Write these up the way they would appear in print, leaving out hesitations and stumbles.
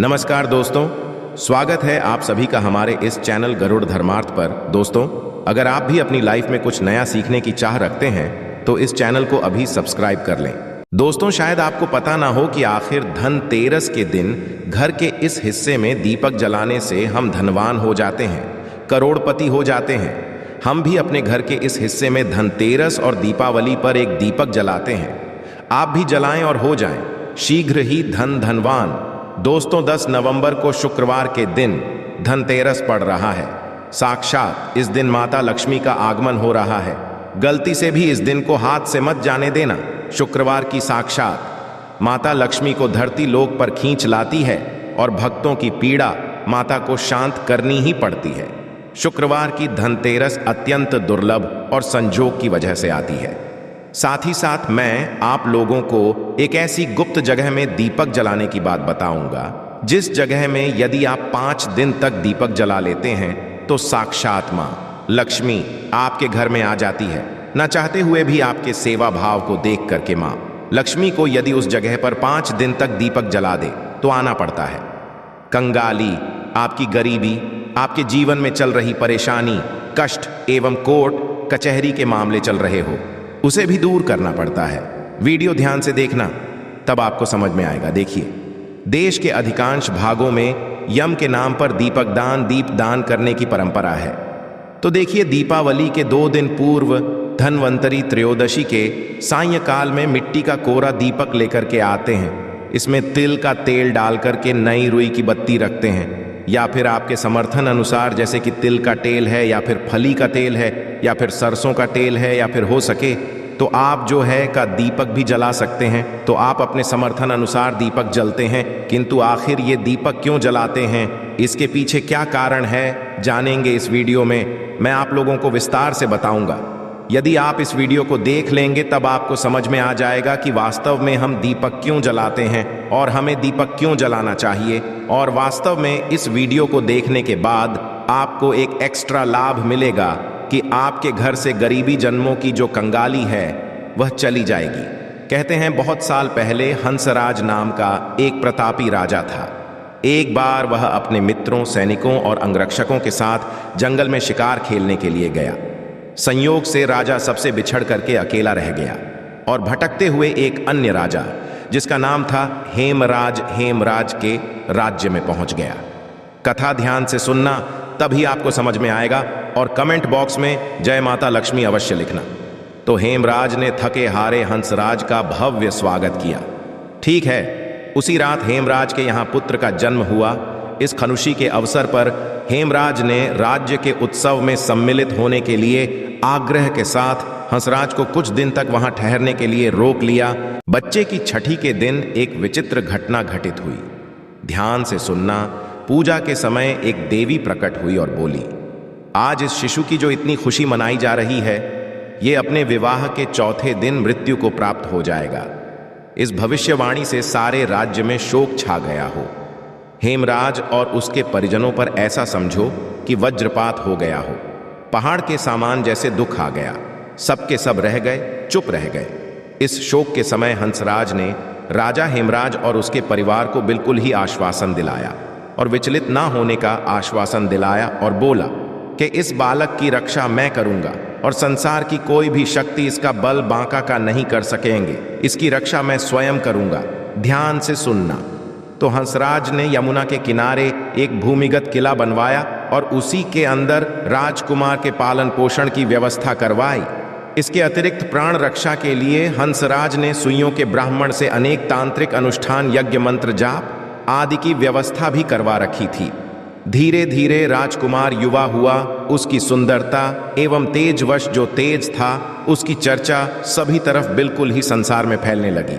नमस्कार दोस्तों, स्वागत है आप सभी का हमारे इस चैनल गरुड़ धर्मार्थ पर। दोस्तों, अगर आप भी अपनी लाइफ में कुछ नया सीखने की चाह रखते हैं तो इस चैनल को अभी सब्सक्राइब कर लें। दोस्तों, शायद आपको पता ना हो कि आखिर धनतेरस के दिन घर के इस हिस्से में दीपक जलाने से हम धनवान हो जाते हैं, करोड़पति हो जाते हैं। हम भी अपने घर के इस हिस्से में धनतेरस और दीपावली पर एक दीपक जलाते हैं। आप भी जलाएं और हो जाएं शीघ्र ही धनवान। दोस्तों, 10 नवंबर को शुक्रवार के दिन धनतेरस पड़ रहा है। साक्षात इस दिन माता लक्ष्मी का आगमन हो रहा है। गलती से भी इस दिन को हाथ से मत जाने देना। शुक्रवार की साक्षात माता लक्ष्मी को धरती लोक पर खींच लाती है और भक्तों की पीड़ा माता को शांत करनी ही पड़ती है। शुक्रवार की धनतेरस अत्यंत दुर्लभ और संजोग की वजह से आती है। साथ ही साथ मैं आप लोगों को एक ऐसी गुप्त जगह में दीपक जलाने की बात बताऊंगा, जिस जगह में यदि आप 5 दिन तक दीपक जला लेते हैं तो साक्षात मां लक्ष्मी आपके घर में आ जाती है। न चाहते हुए भी आपके सेवा भाव को देख करके मां लक्ष्मी को यदि उस जगह पर 5 दिन तक दीपक जला दे तो आना पड़ता है। कंगाली, आपकी गरीबी, आपके जीवन में चल रही परेशानी, कष्ट एवं कोर्ट कचहरी के मामले चल रहे हो, उसे भी दूर करना पड़ता है। वीडियो ध्यान से देखना, तब आपको समझ में आएगा। देखिए, देश के अधिकांश भागों में यम के नाम पर दीपदान करने की परंपरा है। तो देखिए, दीपावली के 2 दिन पूर्व धनवंतरी त्रयोदशी के सायंकाल में मिट्टी का कोरा दीपक लेकर के आते हैं। इसमें तिल का तेल डाल करके नई रुई की बत्ती रखते हैं, या फिर आपके समर्थन अनुसार, जैसे कि तिल का तेल है या फिर फली का तेल है या फिर सरसों का तेल है, या फिर हो सके तो आप जो है का दीपक भी जला सकते हैं। तो आप अपने समर्थन अनुसार दीपक जलते हैं। किंतु आखिर ये दीपक क्यों जलाते हैं, इसके पीछे क्या कारण है, जानेंगे इस वीडियो में। मैं आप लोगों को विस्तार से बताऊंगा। यदि आप इस वीडियो को देख लेंगे तब आपको समझ में आ जाएगा कि वास्तव में हम दीपक क्यों जलाते हैं और हमें दीपक क्यों जलाना चाहिए। और वास्तव में इस वीडियो को देखने के बाद आपको एक एक्स्ट्रा लाभ मिलेगा कि आपके घर से गरीबी जन्मों की जो कंगाली है वह चली जाएगी। कहते हैं बहुत साल पहले हंसराज नाम का एक प्रतापी राजा था। एक बार वह अपने मित्रों, सैनिकों और अंगरक्षकों के साथ जंगल में शिकार खेलने के लिए गया। संयोग से राजा सबसे बिछड़ करके अकेला रह गया और भटकते हुए एक अन्य राजा, जिसका नाम था हेमराज के राज्य में पहुंच गया। कथा ध्यान से सुनना, तभी आपको समझ में आएगा। और कमेंट बॉक्स में जय माता लक्ष्मी अवश्य लिखना। तो हेमराज ने थके हारे हंसराज का भव्य स्वागत किया। ठीक है, उसी रात हेमराज के यहाँ पुत्र का जन्म हुआ। इस खुशी के अवसर पर हेमराज ने राज्य के उत्सव में सम्मिलित होने के लिए आग्रह के साथ हंसराज को कुछ दिन तक वहां ठहरने के लिए रोक लिया। बच्चे की छठी के दिन एक विचित्र घटना घटित हुई। ध्यान से सुनना। पूजा के समय एक देवी प्रकट हुई और बोली, आज इस शिशु की जो इतनी खुशी मनाई जा रही है, ये अपने विवाह के 4थे दिन मृत्यु को प्राप्त हो जाएगा। इस भविष्यवाणी से सारे राज्य में शोक छा गया हो। हेमराज और उसके परिजनों पर ऐसा समझो कि वज्रपात हो गया हो। पहाड़ के सामान जैसे दुख आ गया। सबके सब रह गए, चुप रह गए। इस शोक के समय हंसराज ने राजा हेमराज और उसके परिवार को बिल्कुल ही आश्वासन दिलाया और विचलित ना होने का आश्वासन दिलाया और बोला कि इस बालक की रक्षा मैं करूंगा और संसार की कोई भी शक्ति इसका बल बांका का नहीं कर सकेंगे। इसकी रक्षा मैं स्वयं करूंगा। ध्यान से सुनना। तो हंसराज ने यमुना के किनारे एक भूमिगत किला बनवाया और उसी के अंदर राजकुमार के पालन पोषण की व्यवस्था करवाई। इसके अतिरिक्त प्राण रक्षा के लिए हंसराज ने सुइयों के ब्राह्मण से अनेक तांत्रिक अनुष्ठान, यज्ञ, मंत्र, जाप आदि की व्यवस्था भी करवा रखी थी। धीरे धीरे राजकुमार युवा हुआ। उसकी सुंदरता एवं तेजवश जो तेज था, उसकी चर्चा सभी तरफ बिल्कुल ही संसार में फैलने लगी।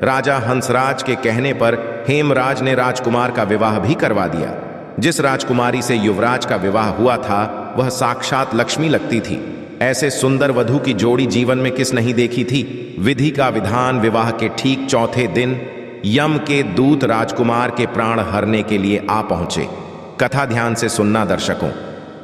राजा हंसराज के कहने पर हेमराज ने राजकुमार का विवाह भी करवा दिया। जिस राजकुमारी से युवराज का विवाह हुआ था वह साक्षात लक्ष्मी लगती थी। ऐसे सुंदर वधू की जोड़ी जीवन में किस नहीं देखी थी। विधि का विधान। विवाह के ठीक 4थे दिन यम के दूत राजकुमार के प्राण हरने के लिए आ पहुंचे। कथा ध्यान से सुनना दर्शकों।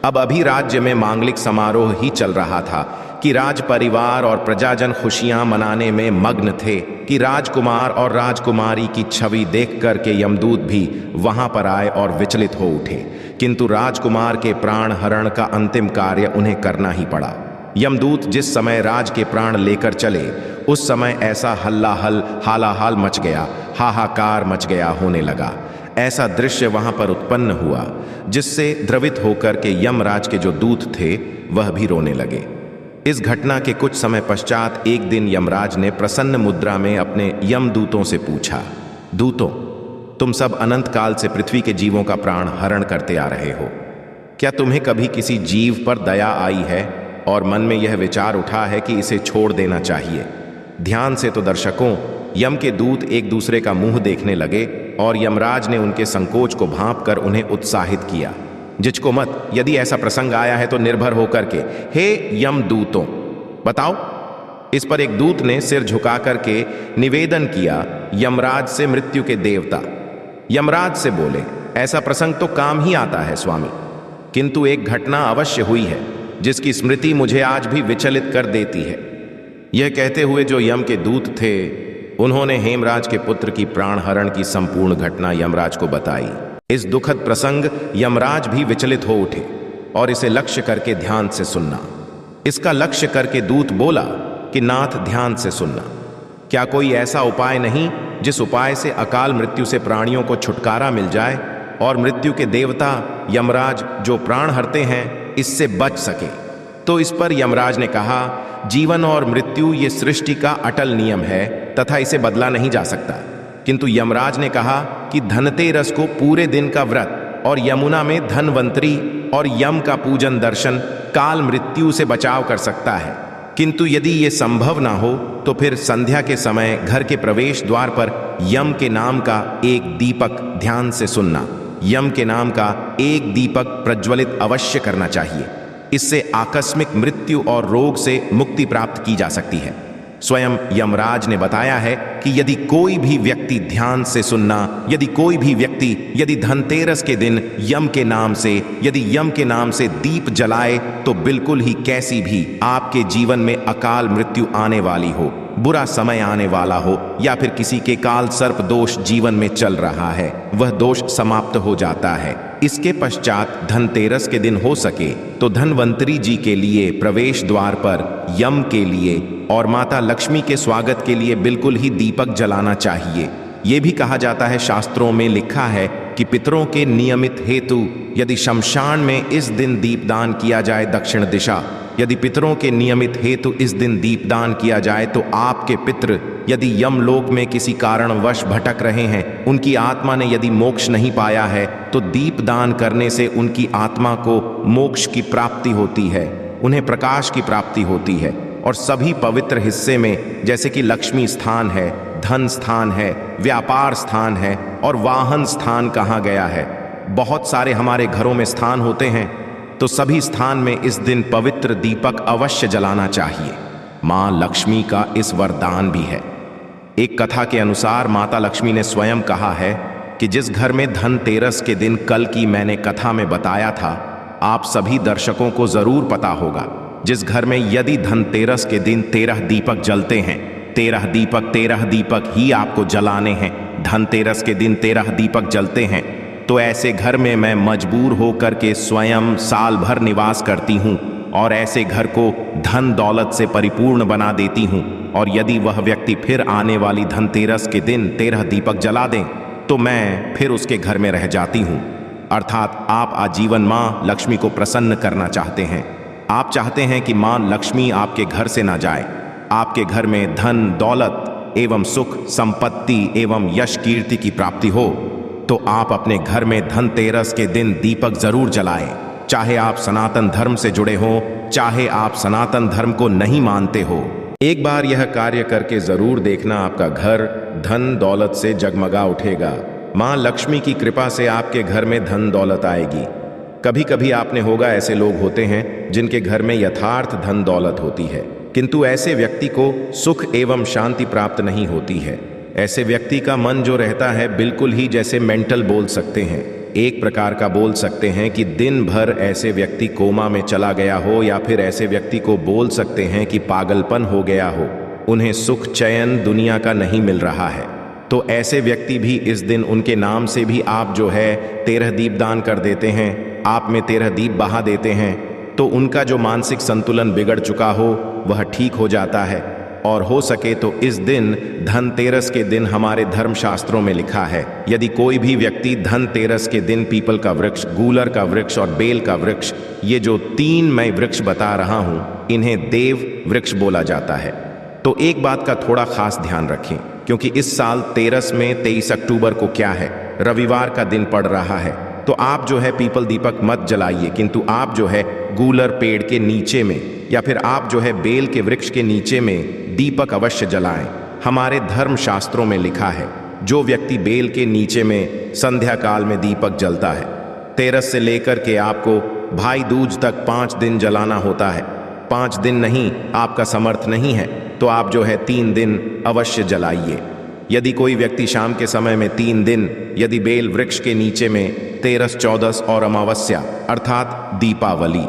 अब अभी राज्य में मांगलिक समारोह ही चल रहा था कि राज परिवार और प्रजाजन खुशियां मनाने में मग्न थे। कि राजकुमार और राजकुमारी की छवि देख कर के यमदूत भी वहां पर आए और विचलित हो उठे, किंतु राजकुमार के प्राण हरण का अंतिम कार्य उन्हें करना ही पड़ा। यमदूत जिस समय राज के प्राण लेकर चले, उस समय ऐसा हल्लाहल हालाहाल मच गया, हाहाकार मच गया होने लगा। ऐसा दृश्य वहां पर उत्पन्न हुआ जिससे द्रवित होकर के यमराज के जो दूत थे वह भी रोने लगे। इस घटना के कुछ समय पश्चात एक दिन यमराज ने प्रसन्न मुद्रा में अपने यमदूतों से पूछा, दूतों, तुम सब अनंत काल से पृथ्वी के जीवों का प्राण हरण करते आ रहे हो। क्या तुम्हें कभी किसी जीव पर दया आई है और मन में यह विचार उठा है कि इसे छोड़ देना चाहिए? ध्यान से तो दर्शकों, यम के दूत एक दूसरे का मुंह देखने लगे और यमराज ने उनके संकोच को भांप कर उन्हें उत्साहित किया। जिचको मत, यदि ऐसा प्रसंग आया है तो निर्भर होकर के, हे यमदूतों, बताओ। इस पर एक दूत ने सिर झुका करके निवेदन किया, यमराज से मृत्यु के देवता। यमराज से बोले, ऐसा प्रसंग तो काम ही आता है स्वामी, किंतु एक घटना अवश्य हुई है जिसकी स्मृति मुझे आज भी विचलित कर देती है। यह कहते हुए जो यम के दूत थे, उन्होंने हेमराज के पुत्र की प्राण हरण की संपूर्ण घटना यमराज को बताई। इस दुखद प्रसंग यमराज भी विचलित हो उठे और इसे लक्ष्य करके ध्यान से सुनना। इसका लक्ष्य करके दूत बोला कि नाथ, ध्यान से सुनना। क्या कोई ऐसा उपाय नहीं जिस उपाय से अकाल मृत्यु से प्राणियों को छुटकारा मिल जाए और मृत्यु के देवता यमराज जो प्राण हरते हैं इससे बच सके? तो इस पर यमराज ने कहा, जीवन और मृत्यु ये सृष्टि का अटल नियम है तथा इसे बदला नहीं जा सकता। किंतु यमराज ने कहा कि धनतेरस को पूरे दिन का व्रत और यमुना में धनवंतरी और यम का पूजन दर्शन काल मृत्यु से बचाव कर सकता है। किंतु यदि ये संभव ना हो तो फिर संध्या के समय घर के प्रवेश द्वार पर यम के नाम का एक दीपक, ध्यान से सुनना, यम के नाम का एक दीपक प्रज्वलित अवश्य करना चाहिए। इससे आकस्मिक मृत्यु और रोग से मुक्ति प्राप्त की जा सकती है। स्वयं यमराज ने बताया है कि यदि कोई भी व्यक्ति, ध्यान से सुनना, यदि धनतेरस के दिन यम के नाम से दीप जलाए तो बिल्कुल ही कैसी भी आपके जीवन में अकाल मृत्यु आने वाली हो, बुरा समय आने वाला हो या फिर किसी के काल सर्प दोष जीवन में चल रहा है, वह दोष समाप्त हो जाता है। इसके पश्चात धनतेरस के दिन हो सके तो धनवंतरी जी के लिए प्रवेश द्वार पर यम के लिए और माता लक्ष्मी के स्वागत के लिए बिल्कुल ही दीपक जलाना चाहिए। ये भी कहा जाता है, शास्त्रों में लिखा है कि पितरों के नियमित हेतु यदि शमशान में इस दिन दीपदान किया जाए दक्षिण दिशा, यदि पितरों के नियमित हेतु इस दिन दीपदान किया जाए तो आपके पितृ यदि यमलोक में किसी कारणवश भटक रहे हैं, उनकी आत्मा ने यदि मोक्ष नहीं पाया है तो दीपदान करने से उनकी आत्मा को मोक्ष की प्राप्ति होती है, उन्हें प्रकाश की प्राप्ति होती है। और सभी पवित्र हिस्से में जैसे कि लक्ष्मी स्थान है, धन स्थान है, व्यापार स्थान है और वाहन स्थान कहा गया है। बहुत सारे हमारे घरों में स्थान होते हैं, तो सभी स्थान में इस दिन पवित्र दीपक अवश्य जलाना चाहिए। माँ लक्ष्मी का इस वरदान भी है। एक कथा के अनुसार माता लक्ष्मी ने स्वयं कहा है कि जिस घर में धनतेरस के दिन कल की मैंने कथा में बताया था, आप सभी दर्शकों को जरूर पता होगा, जिस घर में यदि धनतेरस के दिन 13 दीपक जलते हैं, 13 दीपक ही आपको जलाने हैं, धनतेरस के दिन 13 दीपक जलते हैं, तो ऐसे घर में मैं मजबूर होकर के स्वयं साल भर निवास करती हूँ और ऐसे घर को धन दौलत से परिपूर्ण बना देती हूँ। और यदि वह व्यक्ति फिर आने वाली धनतेरस के दिन 13 दीपक जला दें तो मैं फिर उसके घर में रह जाती हूँ। अर्थात आप आजीवन माँ लक्ष्मी को प्रसन्न करना चाहते हैं। आप चाहते हैं कि माँ लक्ष्मी आपके घर से ना जाए, आपके घर में धन दौलत एवं सुख संपत्ति एवं यश कीर्ति की प्राप्ति हो, तो आप अपने घर में धनतेरस के दिन दीपक जरूर जलाएं। चाहे आप सनातन धर्म से जुड़े हो, चाहे आप सनातन धर्म को नहीं मानते हो, एक बार यह कार्य करके जरूर देखना, आपका घर धन दौलत से जगमगा उठेगा। माँ लक्ष्मी की कृपा से आपके घर में धन दौलत आएगी। कभी कभी आपने होगा, ऐसे लोग होते हैं जिनके घर में यथार्थ धन दौलत होती है, किंतु ऐसे व्यक्ति को सुख एवं शांति प्राप्त नहीं होती है। ऐसे व्यक्ति का मन जो रहता है बिल्कुल ही जैसे मेंटल बोल सकते हैं, एक प्रकार का बोल सकते हैं कि दिन भर ऐसे व्यक्ति कोमा में चला गया हो, या फिर ऐसे व्यक्ति को बोल सकते हैं कि पागलपन हो गया हो। उन्हें सुख चैन दुनिया का नहीं मिल रहा है। तो ऐसे व्यक्ति भी इस दिन उनके नाम से भी आप जो है 13 दीप दान कर देते हैं, आप में 13 दीप बहा देते हैं, तो उनका जो मानसिक संतुलन बिगड़ चुका हो वह ठीक हो जाता है। और हो सके तो इस दिन धनतेरस के दिन हमारे धर्मशास्त्रों में लिखा है, यदि कोई भी व्यक्ति धनतेरस के दिन पीपल का वृक्ष, गूलर का वृक्ष और बेल का वृक्ष, ये जो 3 मैं वृक्ष बता रहा हूं, इन्हें देव वृक्ष बोला जाता है। तो एक बात का थोड़ा खास ध्यान रखें, क्योंकि इस साल तेरस में 23 अक्टूबर को क्या है, रविवार का दिन पड़ रहा है। तो आप जो है पीपल दीपक मत जलाइए, किंतु आप जो है गूलर पेड़ के नीचे में या फिर आप जो है बेल के वृक्ष के नीचे में दीपक अवश्य जलाएं। हमारे धर्म शास्त्रों में लिखा है, जो व्यक्ति बेल के नीचे में संध्या काल में दीपक जलता है, तेरस से लेकर के आपको भाई दूज तक 5 दिन जलाना होता है। 5 दिन नहीं, आपका समर्थ नहीं है तो आप जो है 3 दिन अवश्य जलाइए। यदि कोई व्यक्ति शाम के समय में 3 दिन यदि बेल वृक्ष के नीचे में तेरस, चौदस और अमावस्या अर्थात दीपावली,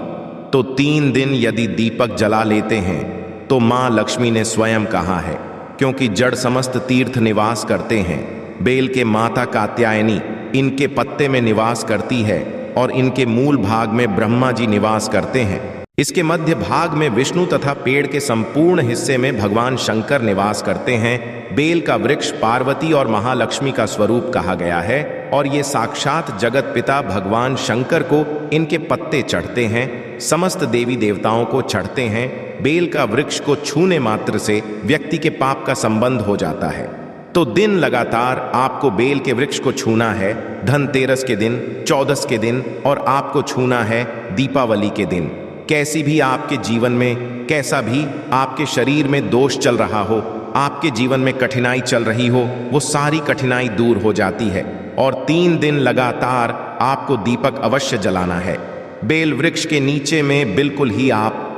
तो 3 दिन यदि दीपक जला लेते हैं तो माँ लक्ष्मी ने स्वयं कहा है, क्योंकि जड़ समस्त तीर्थ निवास करते हैं, बेल के माता कात्यायनी इनके पत्ते में निवास करती है और इनके मूल भाग में ब्रह्मा जी निवास करते हैं। इसके मध्य भाग में विष्णु तथा पेड़ के संपूर्ण हिस्से में भगवान शंकर निवास करते हैं। बेल का वृक्ष पार्वती और महालक्ष्मी का स्वरूप कहा गया है और ये साक्षात जगत पिता भगवान शंकर को इनके पत्ते चढ़ते हैं, समस्त देवी देवताओं को चढ़ते हैं। बेल का वृक्ष को छूने मात्र से व्यक्ति के पाप का संबंध हो जाता है। तो दिन लगातार आपको बेल के वृक्ष को छूना है, धनतेरस के दिन, चौदस के दिन और आपको छूना है दीपावली के दिन। कैसी भी आपके जीवन में, कैसा भी आपके शरीर में दोष चल रहा हो, आपके जीवन में कठिनाई चल रही हो, वो सारी कठिनाई दूर हो जाती है। और 3 दिन लगातार आपको दीपक अवश्य जलाना है बेल वृक्ष के नीचे में। बिल्कुल ही आप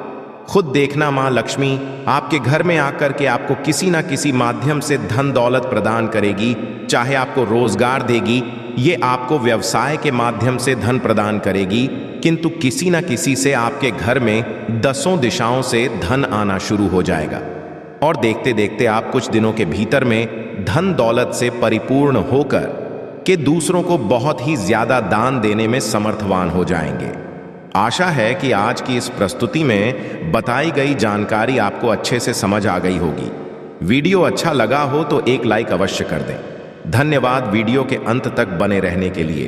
खुद देखना, माँ लक्ष्मी आपके घर में आकर के आपको किसी ना किसी माध्यम से धन दौलत प्रदान करेगी, चाहे आपको रोजगार देगी, ये आपको व्यवसाय के माध्यम से धन प्रदान करेगी, किंतु किसी ना किसी से आपके घर में 10 दिशाओं से धन आना शुरू हो जाएगा और देखते देखते आप कुछ दिनों के भीतर में धन दौलत से परिपूर्ण होकर के दूसरों को बहुत ही ज्यादा दान देने में समर्थवान हो जाएंगे। आशा है कि आज की इस प्रस्तुति में बताई गई जानकारी आपको अच्छे से समझ आ गई होगी। वीडियो अच्छा लगा हो तो एक लाइक अवश्य कर दें। धन्यवाद वीडियो के अंत तक बने रहने के लिए।